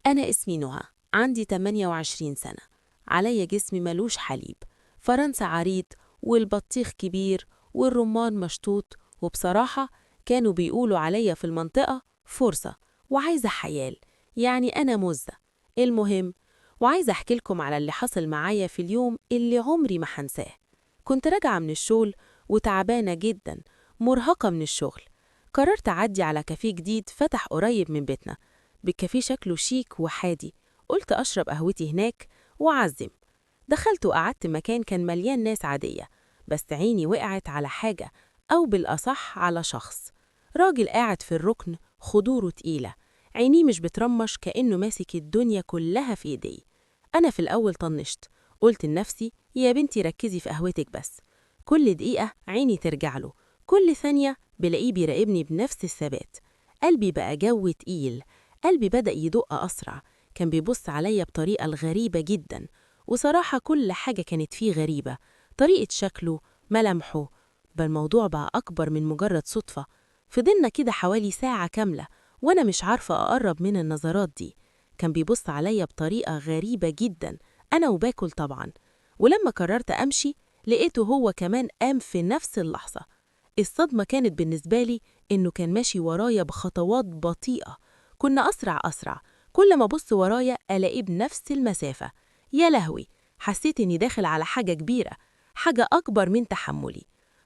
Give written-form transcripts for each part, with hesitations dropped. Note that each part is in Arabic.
أنا اسمي نهى، عندي 28 سنة، عليا جسم ملوش حليب، فرنسا عريض والبطيخ كبير والرمان مشطوط، وبصراحة كانوا بيقولوا عليا في المنطقة فرصة وعايزة حيال، يعني أنا مزة. المهم، وعايزة أحكي لكم على اللي حصل معايا في اليوم اللي عمري ما هنساه. كنت راجعة من الشغل وتعبانة جدا، مرهقة من الشغل. قررت أعدي على كافيه جديد فتح قريب من بيتنا، بالكافيه شكله شيك وحادي. قلت أشرب قهوتي هناك وأعزم. دخلت وقعدت مكان كان مليان ناس عادية، بس عيني وقعت على حاجة، أو بالأصح على شخص. راجل قاعد في الركن، خدوره تقيلة، عينيه مش بترمش، كأنه ماسك الدنيا كلها في إيديه. أنا في الأول طنشت، قلت لنفسي يا بنتي ركزي في قهوتك بس. كل دقيقة عيني ترجع له، كل ثانية بلاقيه بيراقبني بنفس الثبات. قلبي بقى جو تقيل، قلبي بدأ يدق أسرع. كان بيبص عليا بطريقة غريبة جدا، وصراحة كل حاجة كانت فيه غريبة، طريقة شكله، ملامحه. بل الموضوع بقى أكبر من مجرد صدفة. فضلنا كده حوالي ساعة كاملة وأنا مش عارفة أقرب من النظرات دي. كان بيبص عليا بطريقة غريبة جدا، أنا وباكل طبعا. ولما قررت أمشي لقيته هو كمان قام في نفس اللحظة. الصدمة كانت بالنسبة لي إنه كان ماشي ورايا بخطوات بطيئة، كنا أسرع أسرع. كل ما أبص ورايا ألاقيه بنفس المسافة. يا لهوي، حسيت إني داخل على حاجة كبيرة، حاجة أكبر من تحملي.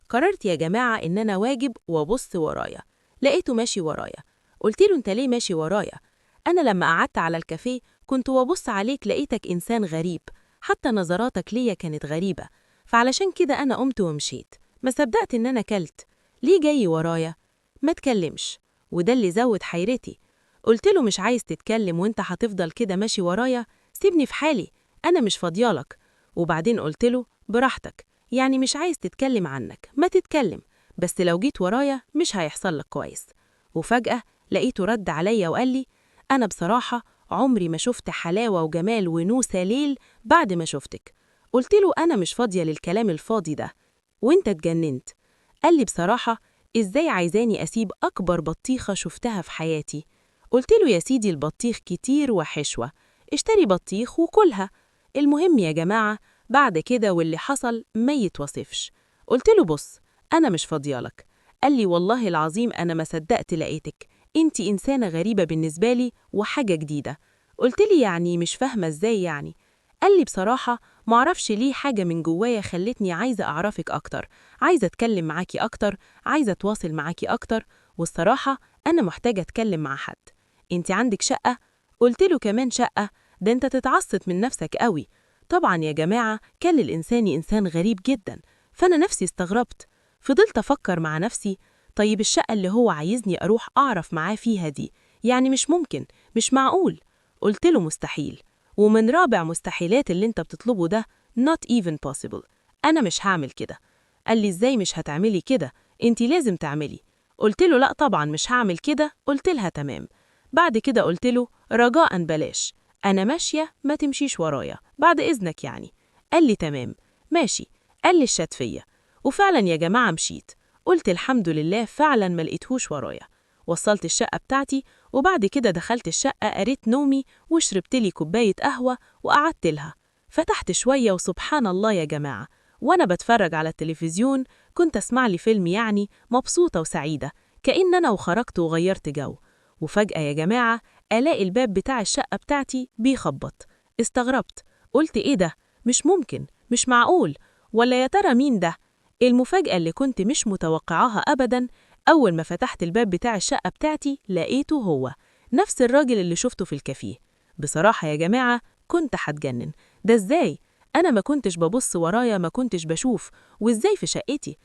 قررت يا جماعة إن أنا واجب وأبص ورايا. لقيته ماشي ورايا. قلت له أنت ليه ماشي ورايا؟ أنا لما قعدت على الكافيه كنت وابص عليك لقيتك إنسان غريب، حتى نظراتك ليا كانت غريبة، فعلشان كده أنا قمت ومشيت. ما صدقت إن أنا كلت. ليه جاي ورايا؟ ما تكلمش. وده اللي زود حيرتي. قلت له مش عايز تتكلم وانت هتفضل كده ماشي ورايا؟ سيبني في حالي، أنا مش فاضيالك. وبعدين قلت له براحتك، يعني مش عايز تتكلم عنك ما تتكلم، بس لو جيت ورايا مش هيحصل لك كويس. وفجأة لقيته رد عليا وقال لي أنا بصراحة عمري ما شفت حلاوة وجمال ونوسة ليل بعد ما شفتك. قلت له أنا مش فاضية للكلام الفاضي ده، وانت اتجننت. قال لي بصراحة ازاي عايزاني أسيب أكبر بطيخة شفتها في حياتي؟ قلت له يا سيدي البطيخ كتير وحشوة، اشتري بطيخ وكلها. المهم يا جماعة، بعد كده واللي حصل ما يتوصفش. قلت له بص، أنا مش فاضيالك. قال لي والله العظيم أنا ما صدقت لقيتك، انتي إنسانة غريبة بالنسبة لي وحاجة جديدة. قلت لي يعني مش فاهمة ازاي يعني؟ قال لي بصراحة معرفش ليه حاجة من جوايا خلتني عايزة أعرفك أكتر، عايزة أتكلم معاكي أكتر، عايزة أتواصل معاكي أكتر، والصراحة أنا محتاجة أتكلم مع حد. أنت عندك شقة؟ قلت له كمان شقة؟ ده أنت تتعصت من نفسك قوي. طبعا يا جماعة كان الإنسان إنسان غريب جدا، فأنا نفسي استغربت. فضلت أفكر مع نفسي، طيب الشقة اللي هو عايزني أروح أعرف معاه فيها دي، يعني مش ممكن، مش معقول. قلت له مستحيل، ومن رابع مستحيلات اللي انت بتطلبه ده not even possible. أنا مش هعمل كده. قال لي ازاي مش هتعملي كده؟ انتي لازم تعملي. قلت له لا طبعا مش هعمل كده. قلت لها تمام. بعد كده قلت له رجاء بلاش، أنا ماشية ما تمشيش ورايا بعد إذنك يعني. قال لي تمام ماشي. قال لي الشات فيا. وفعلا يا جماعة مشيت. قلت الحمد لله فعلا ما لقيتهوش ورايا. وصلت الشقة بتاعتي، وبعد كده دخلت الشقة قريت نومي وشربت لي كوباية قهوة وقعدت لها. فتحت شوية وسبحان الله يا جماعة، وأنا بتفرج على التلفزيون كنت أسمع لي فيلم، يعني مبسوطة وسعيدة، كأن أنا وخرجت وغيرت جو. وفجأة يا جماعة ألاقي الباب بتاع الشقة بتاعتي بيخبط. استغربت، قلت إيه ده؟ مش ممكن، مش معقول، ولا يا ترى مين ده؟ المفاجأة اللي كنت مش متوقعاها أبدا، أول ما فتحت الباب بتاع الشقة بتاعتي لقيته هو نفس الراجل اللي شفته في الكافيه. بصراحة يا جماعة كنت هتجنن. ده إزاي؟ أنا ما كنتش ببص ورايا، ما كنتش بشوف، وإزاي في شقتي؟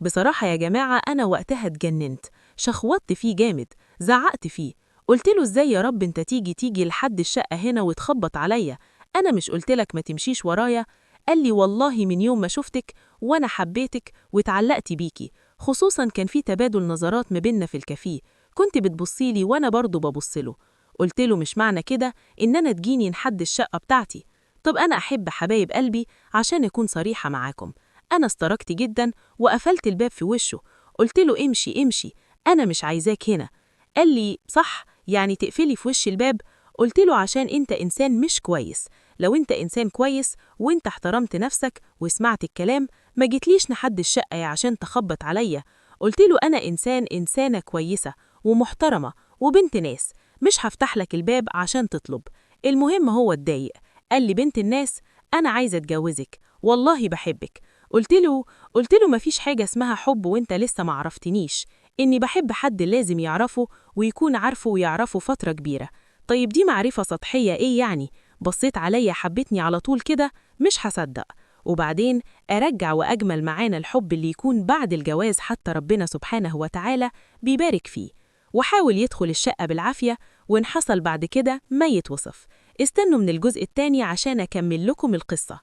بصراحة يا جماعة أنا وقتها اتجننت، شخوطت فيه جامد، زعقت فيه. قلت له إزاي يا رب أنت تيجي لحد الشقة هنا وتخبط عليا؟ أنا مش قلتلك ما تمشيش ورايا؟ قال لي والله من يوم ما شفتك وأنا حبيتك واتعلقت بيكي، خصوصا كان في تبادل نظرات ما بيننا في الكافيه، كنت بتبصيلي وأنا برضو ببصله. قلت له مش معنى كده إن أنا تجيني لحد الشقة بتاعتي. طب أنا أحب حبايب قلبي عشان أكون صريحة معاكم، أنا استركت جدا وقفلت الباب في وشه. قلت له امشي امشي، أنا مش عايزاك هنا. قال لي صح، يعني تقفلي في وش الباب؟ قلتله عشان انت إنسان مش كويس. لو انت إنسان كويس وانت احترمت نفسك وسمعت الكلام، ما جيتليش لحد الشقة عشان تخبط عليا. قلتله أنا إنسانة كويسة ومحترمة وبنت ناس، مش هفتح لك الباب عشان تطلب. المهم هو اتضايق، قال لي بنت الناس أنا عايزة أتجوزك، والله بحبك. قلت له مفيش حاجة اسمها حب وانت لسه ما عرفتنيش. إني بحب حد لازم يعرفه ويكون عارفه ويعرفه فترة كبيرة. طيب دي معرفة سطحية إيه يعني؟ بصيت عليا حبتني على طول كده؟ مش هصدق. وبعدين أرجع وأجمل معانا الحب اللي يكون بعد الجواز، حتى ربنا سبحانه وتعالى بيبارك فيه. وحاول يدخل الشقة بالعافية، وإن حصل بعد كده ما يتوصف. استنوا من الجزء التاني عشان أكمل لكم القصة.